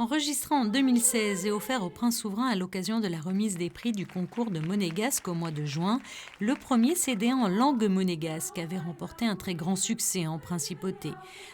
Enregistré en 2016 et offert au prince souverain à l'occasion de la remise des prix du concours de monégasque au mois de juin, le premier CD en langue monégasque avait remporté un très grand succès en principauté.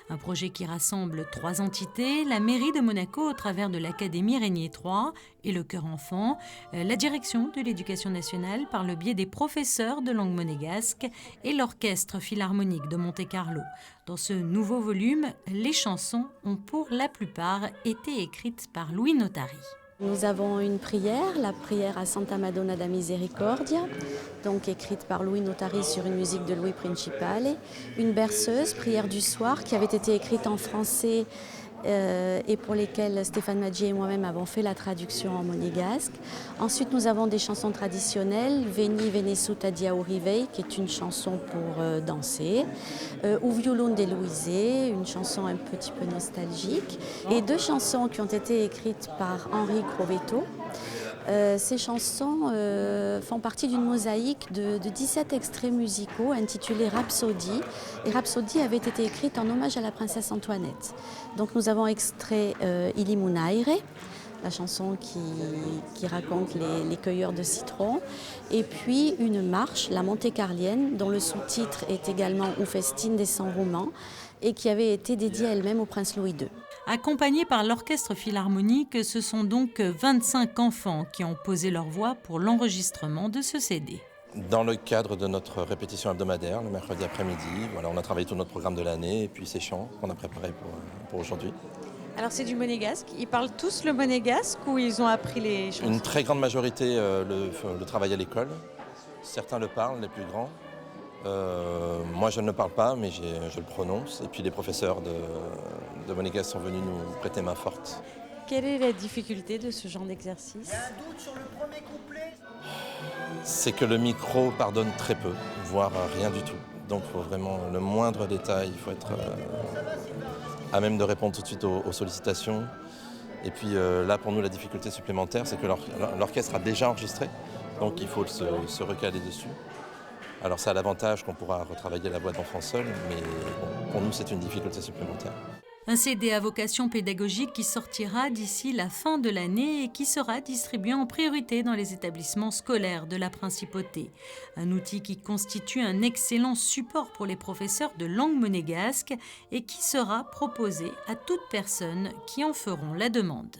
Un projet qui rassemble 3 entités, la mairie de Monaco au travers de l'Académie Régnier III et le Chœur Enfant, la direction de l'Éducation nationale par le biais des professeurs de langue monégasque et l'Orchestre philharmonique de Monte-Carlo. Dans ce nouveau volume, les chansons ont pour la plupart été écrites par Louis Notari. Nous avons une prière, la prière à Santa Madonna da Misericordia, donc écrite par Louis Notari sur une musique de Louis Principale. Une berceuse, prière du soir, qui avait été écrite en français et pour lesquelles Stéphane Maggi et moi-même avons fait la traduction en monégasque. Ensuite, nous avons des chansons traditionnelles, Veni Venezuta di Aurivei, qui est une chanson pour danser, O Violon de Louise, une chanson un petit peu nostalgique, et 2 chansons qui ont été écrites par Henri Crovetto. Ces chansons font partie d'une mosaïque de 17 extraits musicaux intitulés Rhapsodie. Et Rhapsodie avait été écrite en hommage à la princesse Antoinette. Donc nous avons extrait Il Munaire, la chanson qui raconte les cueilleurs de citrons, et puis une marche, la Monte-Carlienne, dont le sous-titre est également Ou festine des 100 romans, et qui avait été dédiée elle-même au prince Louis II. Accompagnés par l'Orchestre philharmonique, ce sont donc 25 enfants qui ont posé leur voix pour l'enregistrement de ce CD. Dans le cadre de notre répétition hebdomadaire, le mercredi après-midi, on a travaillé tout notre programme de l'année et puis ces chants qu'on a préparés pour aujourd'hui. Alors c'est du monégasque, ils parlent tous le monégasque ou ils ont appris les chansons? Une très grande majorité le travaille à l'école, certains le parlent, les plus grands. Moi je ne le parle pas mais je le prononce et puis les professeurs de monégasque sont venus nous prêter main forte. Quelle est la difficulté de ce genre d'exercice? C'est que le micro pardonne très peu, voire rien du tout. Donc il faut vraiment le moindre détail, il faut être à même de répondre tout de suite aux sollicitations. Et puis là pour nous la difficulté supplémentaire c'est que l'orchestre a déjà enregistré, donc il faut se recaler dessus. Alors ça a l'avantage qu'on pourra retravailler la voix d'enfant seul, mais bon, pour nous c'est une difficulté supplémentaire. Un CD à vocation pédagogique qui sortira d'ici la fin de l'année et qui sera distribué en priorité dans les établissements scolaires de la Principauté. Un outil qui constitue un excellent support pour les professeurs de langue monégasque et qui sera proposé à toute personne qui en feront la demande.